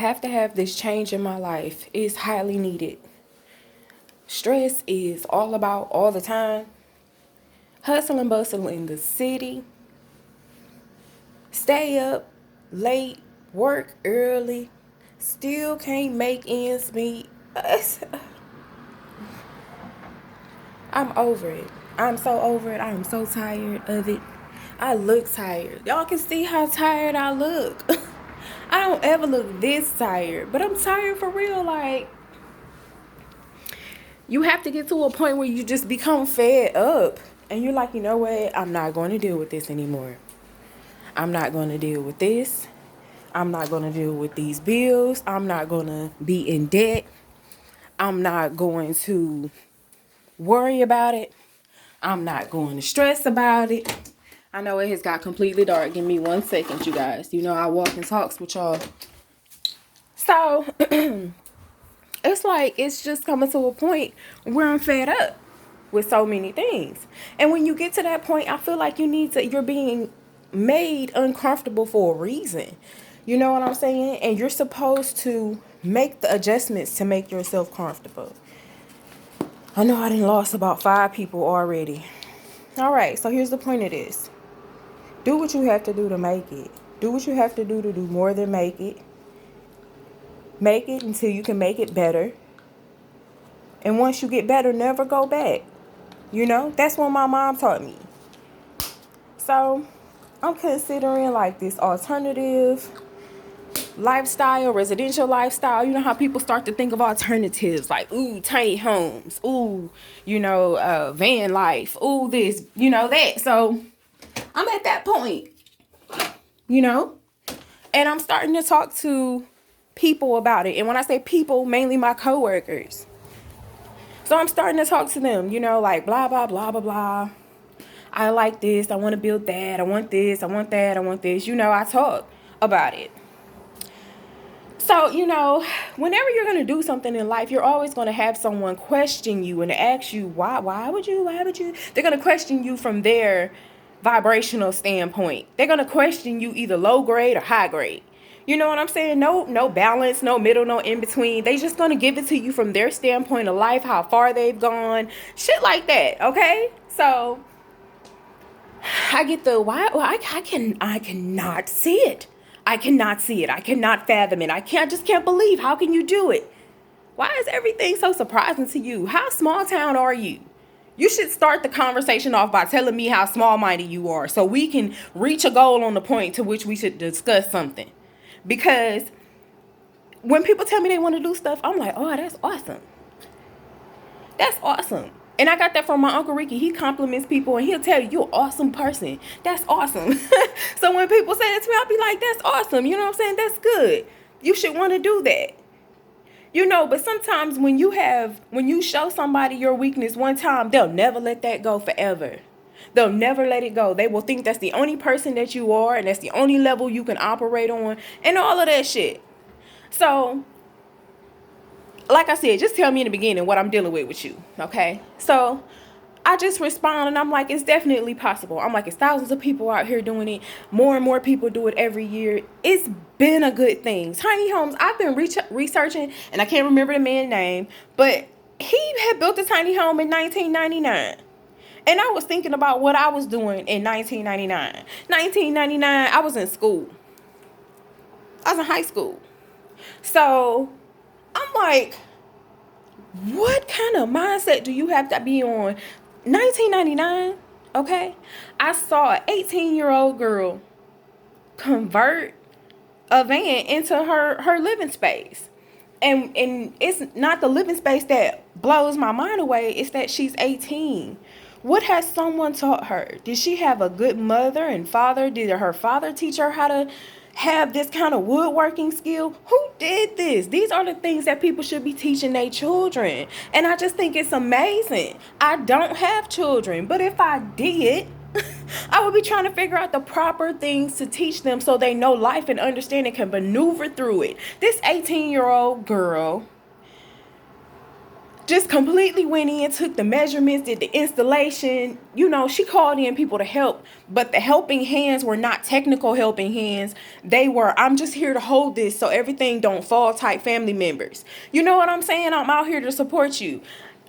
have to have this change in my life. It's highly needed. Stress is all about all the time. Hustle and bustle in the city. Stay up late, work early, still can't make ends meet. I'm over it. I'm so over it. I am so tired of it. I look tired. Y'all can see how tired I look. I don't ever look this tired, but I'm tired for real. Like, you have to get to a point where you just become fed up. And you're like, you know what? I'm not going to deal with this anymore. I'm not going to deal with this. I'm not going to deal with these bills. I'm not going to be in debt. I'm not going to worry about it. I'm not going to stress about it. I know it has got completely dark. Give me 1 second, you guys. You know I walk and talks with y'all. So, it's like, it's just coming to a point where I'm fed up with so many things. And when you get to that point, I feel like you're being made uncomfortable for a reason. You know what I'm saying? And you're supposed to make the adjustments to make yourself comfortable. I know I done lost about 5 people already. All right, so here's the point of this. Do what you have to do to make it. Do what you have to do more than make it. Make it until you can make it better. And once you get better, never go back. You know, that's what my mom taught me. So, I'm considering like this alternative lifestyle, residential lifestyle. You know how people start to think of alternatives like, ooh, tiny homes, ooh, van life, ooh, this, that. So I'm at that point, and I'm starting to talk to people about it. And when I say people, mainly my coworkers. So I'm starting to talk to them, like blah, blah, blah, blah, blah. I like this. I want to build that. I want this. I want that. I want this. I talk about it. So, whenever you're going to do something in life, you're always going to have someone question you and ask you, why would you? They're going to question you from their vibrational standpoint. They're going to question you either low grade or high grade. You know what I'm saying? No balance, no middle, no in between. They just going to give it to you from their standpoint of life, how far they've gone, shit like that. Okay. So I get the why. Well, I cannot see it. I cannot see it. I cannot fathom it. I just can't believe. How can you do it? Why is everything so surprising to you? How small town are you? You should start the conversation off by telling me how small-minded you are so we can reach a goal on the point to which we should discuss something. Because when people tell me they want to do stuff, I'm like, oh, that's awesome. That's awesome. And I got that from my Uncle Ricky. He compliments people and he'll tell you, you're an awesome person. That's awesome. So when people say that to me, I'll be like, that's awesome. You know what I'm saying? That's good. You should want to do that. But sometimes when you show somebody your weakness one time, they'll never let that go forever. They'll never let it go. They will think that's the only person that you are and that's the only level you can operate on and all of that shit. So, like I said, just tell me in the beginning what I'm dealing with you, okay? So I just respond and I'm like, it's definitely possible. I'm like, it's thousands of people out here doing it. More and more people do it every year. It's been a good thing. Tiny homes, I've been researching, and I can't remember the man's name, but he had built a tiny home in 1999. And I was thinking about what I was doing in 1999. 1999, I was in school. I was in high school. So I'm like, what kind of mindset do you have to be on? 1999, okay? I saw an 18-year-old girl convert a van into her living space. And it's not the living space that blows my mind away. It's that she's 18. What has someone taught her? Did she have a good mother and father? Did her father teach her how to have this kind of woodworking skill? Who did this? These are the things that people should be teaching their children. And I just think it's amazing. I don't have children, but if I did, I would be trying to figure out the proper things to teach them so they know life and understand and can maneuver through it. This 18-year-old girl just completely went in, took the measurements, did the installation. You know, she called in people to help, but the helping hands were not technical helping hands. They were, I'm just here to hold this so everything don't fall type family members. You know what I'm saying? I'm out here to support you.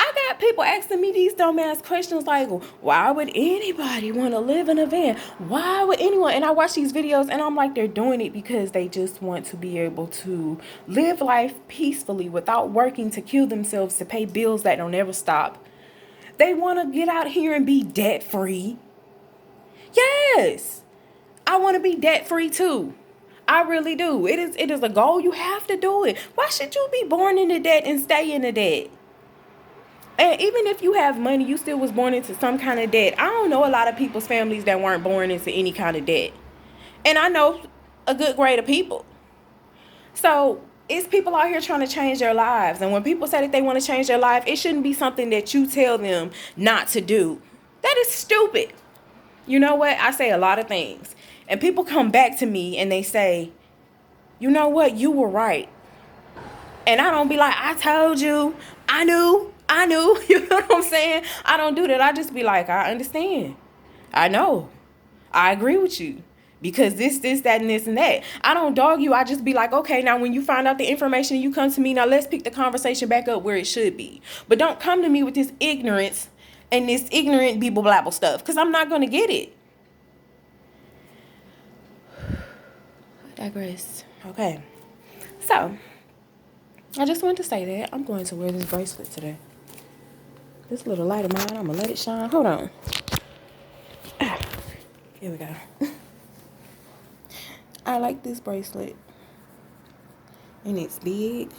I got people asking me these dumbass questions like, why would anybody want to live in a van? Why would anyone? And I watch these videos and I'm like, they're doing it because they just want to be able to live life peacefully without working to kill themselves to pay bills that don't ever stop. They want to get out here and be debt free. Yes, I want to be debt free too. I really do. It is a goal. You have to do it. Why should you be born into debt and stay in the debt? And even if you have money, you still was born into some kind of debt. I don't know a lot of people's families that weren't born into any kind of debt. And I know a good grade of people. So it's people out here trying to change their lives. And when people say that they want to change their life, it shouldn't be something that you tell them not to do. That is stupid. You know what? I say a lot of things. And people come back to me and they say, you know what? You were right. And I don't be like, I told you, I knew, you know what I'm saying? I don't do that. I just be like, I understand. I know. I agree with you. Because this, that, and this, and that. I don't dog you. I just be like, okay, now when you find out the information and you come to me, now let's pick the conversation back up where it should be. But don't come to me with this ignorance and this ignorant bibble blabble stuff. Because I'm not going to get it. I digress. Okay. So, I just wanted to say that I'm going to wear this bracelet today. This little light of mine, I'm going to let it shine. Hold on. Here we go. I like this bracelet. And it's big.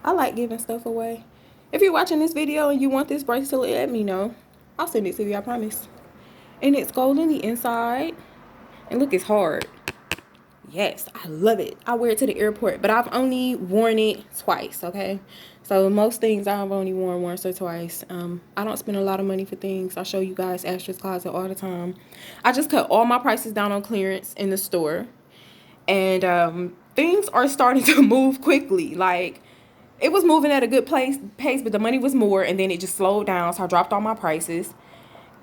I like giving stuff away. If you're watching this video and you want this bracelet, let me know. I'll send it to you, I promise. And it's gold on the inside. And look, it's hard. Yes, I love it. I wear it to the airport, but I've only worn it twice, okay? So most things I've only worn once or twice. I don't spend a lot of money for things. I show you guys Astra's Closet all the time. I just cut all my prices down on clearance in the store. And things are starting to move quickly. Like, it was moving at a good pace, but the money was more, and then it just slowed down, so I dropped all my prices.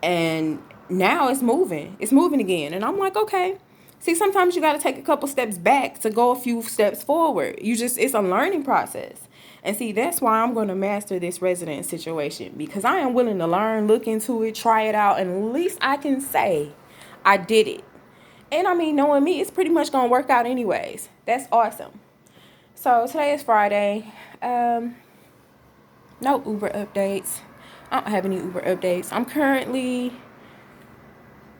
And now it's moving. It's moving again. And I'm like, okay. See, sometimes you got to take a couple steps back to go a few steps forward. It's a learning process. And see, that's why I'm going to master this resident situation, because I am willing to learn, look into it, try it out, and at least I can say I did it. And I mean, knowing me, it's pretty much going to work out anyways. That's awesome. So today is Friday. No Uber updates. I don't have any Uber updates. I'm currently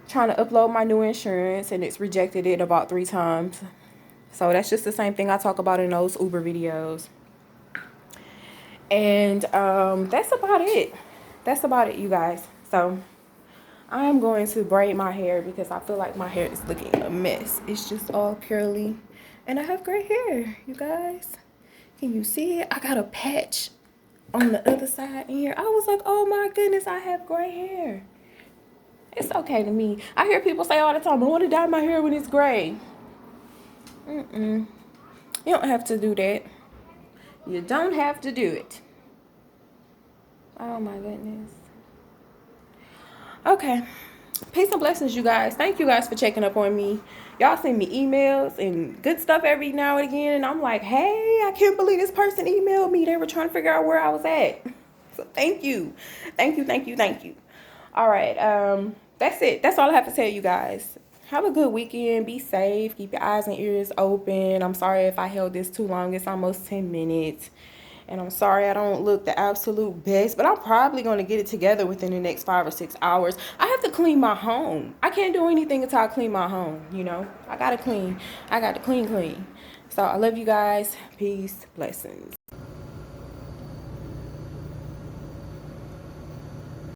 trying to upload my new insurance, and it's rejected it about 3 times. So that's just the same thing I talk about in those Uber videos. And that's about it. That's about it, you guys. So I am going to braid my hair because I feel like my hair is looking a mess. It's just all curly. And I have gray hair, you guys. Can you see it? I got a patch on the other side in here. I was like, oh my goodness, I have gray hair. It's okay to me. I hear people say all the time, I want to dye my hair when it's gray. You don't have to do that. You don't have to do it. Oh my goodness. Okay. Peace and blessings, you guys. Thank you guys for checking up on me. Y'all send me emails and good stuff every now and again. And I'm like, hey, I can't believe this person emailed me. They were trying to figure out where I was at. So thank you. Thank you. All right. That's it. That's all I have to tell you guys. Have a good weekend. Be safe. Keep your eyes and ears open. I'm sorry if I held this too long. It's almost 10 minutes. And I'm sorry I don't look the absolute best, but I'm probably going to get it together within the next 5 or 6 hours. I have to clean my home. I can't do anything until I clean my home, you know. I got to clean. I got to clean. So I love you guys. Peace. Blessings.